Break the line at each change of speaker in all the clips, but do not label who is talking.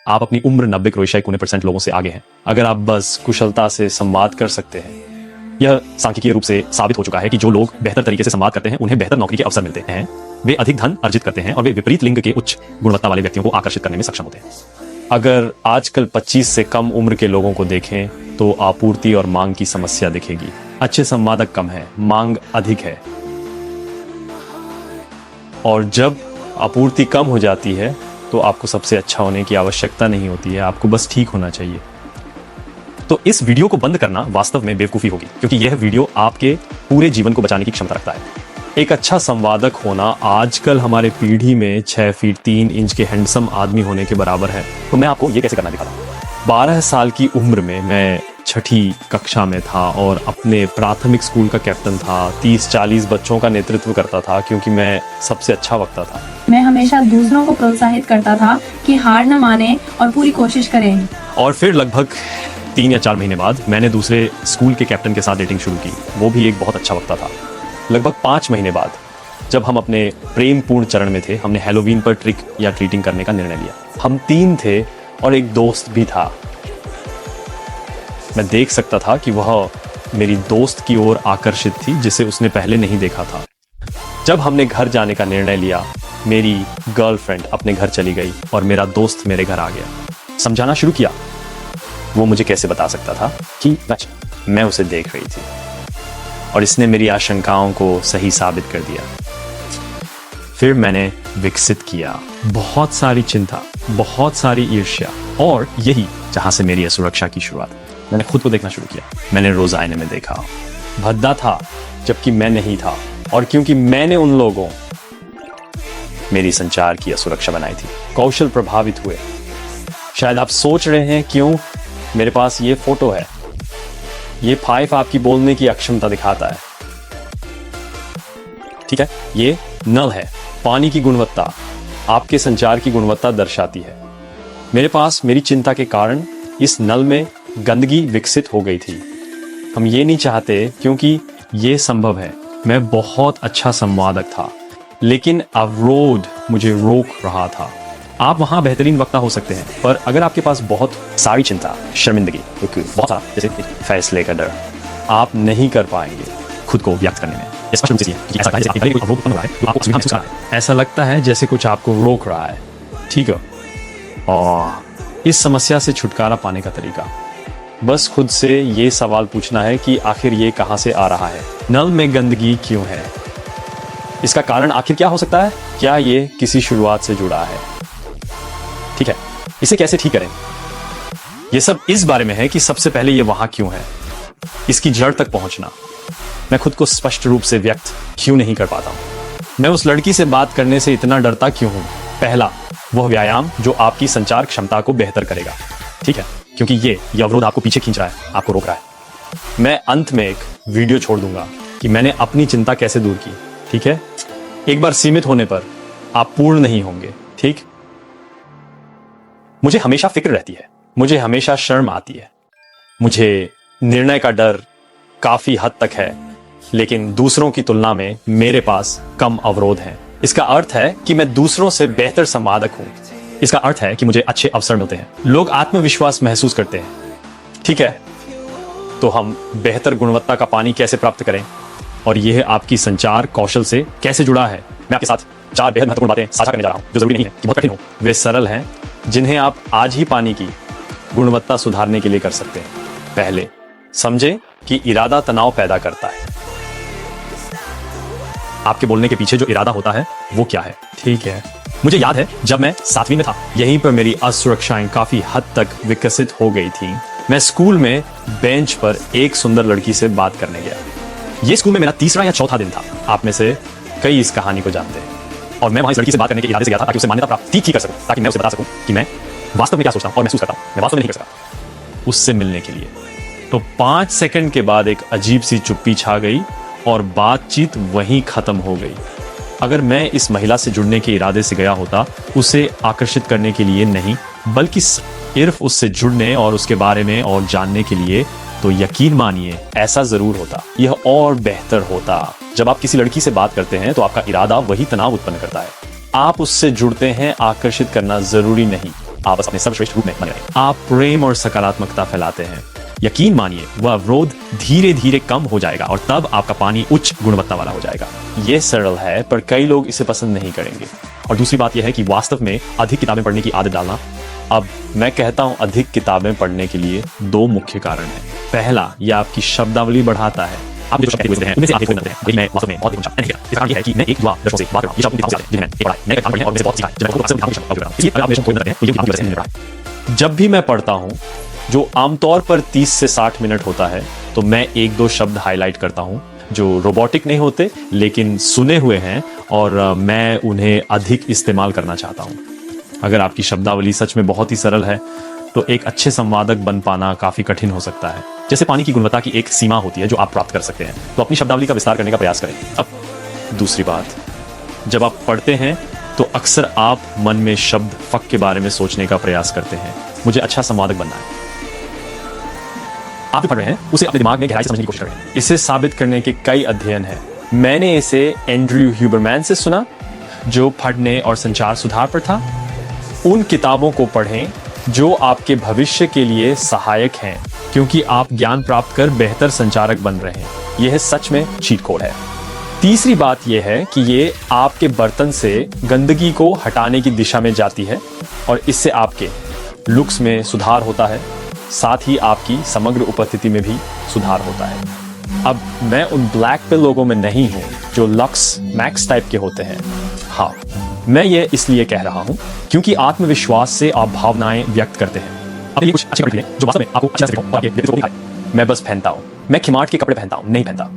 आप अपनी उम्र 90 क्रोएशिया 90% लोगों से आगे हैं। अगर आप बस कुशलता से संवाद कर सकते हैं। यह सांख्यिकीय रूप से साबित हो चुका है कि जो लोग बेहतर तरीके से संवाद करते हैं उन्हें बेहतर नौकरी के अवसर मिलते हैं, वे अधिक धन अर्जित करते हैं और वे विपरीत लिंग के उच्च गुणवत्ता वाले व्यक्तियों को आकर्षित करने में सक्षम होते हैं। अगर आजकल 25 से कम उम्र के लोगों को देखें तो आपूर्ति और मांग की समस्या दिखेगी। अच्छे संवादक कम है, मांग अधिक है। और जब आपूर्ति कम हो जाती है तो आपको सबसे अच्छा होने की आवश्यकता नहीं होती है, आपको बस ठीक होना चाहिए। तो इस वीडियो को बंद करना वास्तव में बेवकूफ़ी होगी, क्योंकि यह वीडियो आपके पूरे जीवन को बचाने की क्षमता रखता है। एक अच्छा संवादक होना आजकल हमारे पीढ़ी में 6 फीट 3 इंच के हैंडसम आदमी होने के बराबर है। तो मैं आपको ये कैसे करना दिखाता हूँ। 12 साल की उम्र में मैं 6ठी कक्षा में था और अपने प्राथमिक स्कूल का कैप्टन था। 30-40 बच्चों का नेतृत्व करता था क्योंकि मैं सबसे अच्छा वक्ता था।
मैं हमेशा दूसरों को प्रोत्साहित करता था कि हार न माने और पूरी कोशिश करें।
और फिर लगभग 3 या 4 महीने बाद मैंने दूसरे स्कूल के कैप्टन के साथ डेटिंग शुरू की। वो भी एक बहुत अच्छा वक्ता था। लगभग 5 महीने बाद जब हम अपने प्रेमपूर्ण चरण में थे, हमने हैलोवीन पर ट्रिक या ट्रीटिंग करने का निर्णय लिया। हम 3 थे और एक दोस्त भी था। मैं देख सकता था कि वह मेरी दोस्त की ओर आकर्षित थी, जिसे उसने पहले नहीं देखा था। जब हमने घर जाने का निर्णय लिया, मेरी गर्लफ्रेंड अपने घर चली गई और मेरा दोस्त मेरे घर आ गया। समझाना शुरू किया। वो मुझे कैसे बता सकता था कि मैं उसे देख रही थी, और इसने मेरी आशंकाओं को सही साबित कर दिया। फिर मैंने विकसित किया बहुत सारी चिंता, बहुत सारी ईर्ष्या, और यही जहां से मेरी असुरक्षा की शुरुआत। मैंने खुद को देखना शुरू किया। मैंने रोज आईने में देखा, भद्दा था जबकि मैं नहीं था, और क्योंकि मैंने उन लोगों मेरी संचार की असुरक्षा बनाई थी। कौशल प्रभावित हुए। शायद आप सोच रहे हैं क्यों मेरे पास ये फोटो है। ये 5 आपकी बोलने की अक्षमता दिखाता है। ठीक है, ये नल है। पानी की गुणवत्ता आपके संचार की गुणवत्ता दर्शाती है। मेरे पास मेरी चिंता के कारण इस नल में गंदगी विकसित हो गई थी। हम ये नहीं चाहते, क्योंकि ये संभव है। मैं बहुत अच्छा संवादक था, लेकिन अवरोध मुझे रोक रहा था। आप वहां बेहतरीन वक्ता हो सकते हैं, पर अगर आपके पास बहुत सारी चिंता, शर्मिंदगी, बहुत सारा जैसे फैसले का डर, आप नहीं कर पाएंगे खुद को व्यक्त करने में। ऐसा लगता है जैसे कुछ आपको रोक रहा है। ठीक है, और इस समस्या से छुटकारा पाने का तरीका बस खुद से ये सवाल पूछना है कि आखिर ये कहां से आ रहा है। नल में गंदगी क्यों है? इसका कारण आखिर क्या हो सकता है? क्या ये किसी शुरुआत से जुड़ा है? ठीक है, इसे कैसे ठीक करें? ये सब इस बारे में है कि सबसे पहले ये वहां क्यों है, इसकी जड़ तक पहुंचना। मैं खुद को स्पष्ट रूप से व्यक्त क्यों नहीं कर पाता हूं? मैं उस लड़की से बात करने से इतना डरता क्यों हूं? पहला, वह व्यायाम जो आपकी संचार क्षमता को बेहतर करेगा। ठीक है, क्योंकि ये अवरोध आपको पीछे खींच रहा है, आपको रोक रहा है। मैं अंत में एक वीडियो छोड़ दूंगा कि मैंने अपनी चिंता कैसे दूर की। ठीक है, एक बार सीमित होने पर आप पूर्ण नहीं होंगे। ठीक, मुझे हमेशा फिक्र रहती है, मुझे हमेशा शर्म आती है, मुझे निर्णय का डर काफी हद तक है, लेकिन दूसरों की तुलना में मेरे पास कम अवरोध हैं। इसका अर्थ है कि मैं दूसरों से बेहतर संवादक हूं। इसका अर्थ है कि मुझे अच्छे अवसर मिलते हैं, लोग आत्मविश्वास महसूस करते हैं। ठीक है, तो हम बेहतर गुणवत्ता का पानी कैसे प्राप्त करें, और यह आपकी संचार कौशल से कैसे जुड़ा है? मैं आपके साथ 4 बेहद महत्वपूर्ण बातें साझा करने जा रहा हूं, जो जरूरी नहीं है कि बहुत कठिन हो। वे सरल हैं, जिन्हें आप आज ही पानी की गुणवत्ता सुधारने के लिए कर सकते हैं। पहले, समझें कि इरादा तनाव पैदा करता है। आपके बोलने के पीछे जो इरादा होता है वो क्या है? ठीक है, मुझे याद है जब मैं 7वीं में था, यहीं पर मेरी असुरक्षाएं काफी हद तक विकसित हो गई थी। मैं स्कूल में बेंच पर एक सुंदर लड़की से बात करने गया। ये स्कूल में मेरा 3रा या 4था दिन था। आप में से कई इस कहानी को जानते हैं। और मैं वहां इस लड़की से बात करने के इरादे से गया था ताकि उसे मान्यता प्राप्त कर सकूं, ताकि मैं उसे बता सकूं कि मैं वास्तव में क्या सोचता हूं और महसूस करता हूं। मैं वास्तव में नहीं कर सकता उससे मिलने के लिए। तो 5 सेकंड के बाद एक अजीब सी चुप्पी छा गई और बातचीत वहीं खत्म हो गई। अगर मैं इस महिला से जुड़ने के इरादे से गया होता, उसे आकर्षित करने के लिए नहीं, बल्कि सिर्फ उससे जुड़ने और उसके बारे में और जानने के लिए, तो यकीन मानिए ऐसा जरूर होता। यह और बेहतर होता। जब आप किसी लड़की से बात करते हैं तो आपका इरादा वही तनाव उत्पन्न करता है। आप उससे जुड़ते हैं, आकर्षित करना जरूरी नहीं। आप बस अपने सर्वश्रेष्ठ रूप में बने रहें। आप प्रेम और सकारात्मकता फैलाते हैं, यकीन मानिए वह अवरोध धीरे धीरे कम हो जाएगा और तब आपका पानी उच्च गुणवत्ता वाला हो जाएगा। यह सरल है पर कई लोग इसे पसंद नहीं करेंगे। और दूसरी बात यह है कि वास्तव में अधिक किताबें पढ़ने की आदत डालना। अब मैं कहता हूं अधिक किताबें पढ़ने के लिए दो मुख्य कारण हैं। पहला, यह आपकी शब्दावली बढ़ाता है। आप जो शब्द कहते हैं उनमें से आप एक बनते हैं, लेकिन मैं वास्तव में बहुत नहीं किया। इसका कारण यह है कि मैं एक युवा दर्शकों से बात कर रहा हूं। ये शब्द किताबों से आते हैं जिन्हें मैंने पढ़ा है, मैंने काम पढ़े हैं और उनमें से बहुत सीखा है, जिन्हें मैं अक्सर किताबों के शब्द उपयोग कर रहा हूं। इसलिए अगर आप मेरे शब्द को करते हैं तो ये किताबों की वजह से मैंने पढ़ा है। जब भी मैं पढ़ता हूं, जो आमतौर पर 30 से 60 मिनट होता है, तो मैं एक दो शब्द हाईलाइट करता हूं जो रोबोटिक नहीं होते लेकिन सुने हुए हैं और मैं उन्हें अधिक इस्तेमाल करना चाहता हूं। अगर आपकी शब्दावली सच में बहुत ही सरल है तो एक अच्छे संवादक बन पाना काफी कठिन हो सकता है। जैसे पानी की गुणवत्ता की एक सीमा होती है जो आप प्राप्त कर सकते हैं, तो अपनी शब्दावली का विस्तार करने का प्रयास करें। अब दूसरी बात, जब आप पढ़ते हैं तो अक्सर आप मन में शब्द फक के बारे में सोचने का प्रयास करते हैं। मुझे अच्छा संवादक बनना है। आप जो पढ़ रहे हैं उसे अपने दिमाग में गहराई से समझने की कोशिश करें। इसे साबित करने के कई अध्ययन हैं। मैंने इसे एंड्रयू ह्यूबरमैन से सुना जो पढ़ने और संचार सुधार पर था। उन किताबों को पढ़ें जो आपके भविष्य के लिए सहायक हैं, क्योंकि आप ज्ञान प्राप्त कर बेहतर संचारक बन रहे हैं। यह सच में चीट कोड है। तीसरी बात यह है कि ये आपके बर्तन से गंदगी को हटाने की दिशा में जाती है और इससे आपके लुक्स में सुधार होता है, साथ ही आपकी समग्र उपस्थिति में भी सुधार होता है। अब मैं उन ब्लैक पिल लोगों में नहीं हूं जो लक्स मैक्स टाइप के होते हैं। हाँ, मैं ये इसलिए कह रहा हूं क्योंकि आत्मविश्वास से आप भावनाएं व्यक्त करते हैं। अपने लिए कुछ अच्छे कपड़े जो वास्तव में आपको अच्छा लगता है और आपके दिल को दिखाए। मैं बस पहनता हूं, मैं खिमाट के कपड़े पहनता हूं, नहीं पहनता।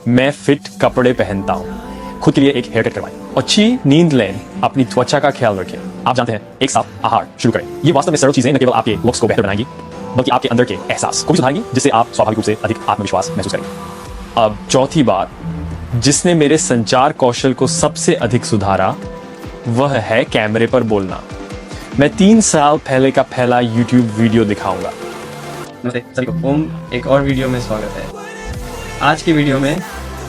मैं फिट कपड़े पहनता हूं। खुद के लिए एक हेयर कट करवाएं, अच्छी नींद लें, अपनी त्वचा का ख्याल रखें। आप जानते हैं, एक साफ आहार शुरू करें। ये वास्तव में सरल चीजें न केवल आपके लुक्स को बेहतर बनाएंगी बल्कि आपके अंदर के एहसास को भी सुधारेंगी, जिससे आप स्वाभाविक रूप से अधिक आत्मविश्वास महसूस करेंगे। अब चौथी बात, जिसने मेरे संचार कौशल को सबसे अधिक सुधारा वह है कैमरे पर बोलना। मैं 3 साल पहले का पहला YouTube वीडियो दिखाऊंगा।
नमस्ते सभी को, ओम एक और वीडियो में स्वागत है। आज के वीडियो में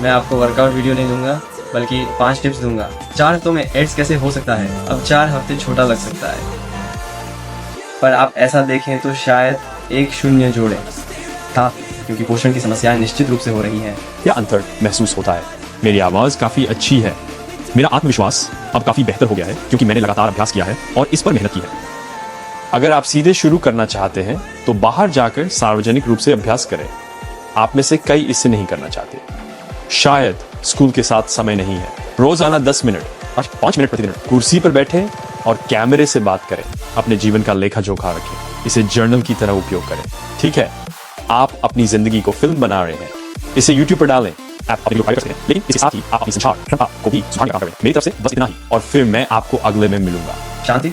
मैं आपको वर्कआउट वीडियो नहीं दूंगा बल्कि 5 टिप्स दूंगा। 4 हफ्तों में एड्स कैसे हो सकता है। अब 4 हफ्ते छोटा लग सकता है, पर आप ऐसा देखें तो शायद 1 0 जोड़ें। हाँ, क्योंकि पोषण की समस्याएं निश्चित रूप से हो रही हैं।
क्या अंतर महसूस होता है? मेरी आवाज काफी अच्छी है। मेरा आत्मविश्वास अब काफी बेहतर हो गया है क्योंकि मैंने लगातार अभ्यास किया है और इस पर मेहनत की है। अगर आप सीधे शुरू करना चाहते हैं तो बाहर जाकर सार्वजनिक रूप से अभ्यास करें। आप में से कई इसे नहीं करना चाहते। शायद स्कूल के साथ समय नहीं है। रोजाना 10 मिनट, 5 मिनट प्रतिदिन कुर्सी पर बैठे और कैमरे से बात करें। अपने जीवन का लेखा जोखा रखें। इसे जर्नल की तरह उपयोग करें। ठीक है, आप अपनी जिंदगी को फिल्म बना रहे हैं। इसे YouTube पर डालें। आप अपने कर सकते हैं, लेकिन इसके साथ ही आप अपनी संचार क्षमता को भी सुधारने का काम करें। मेरी तरफ से बस इतना ही और फिर मैं आपको अगले में मिलूंगा।
शांति।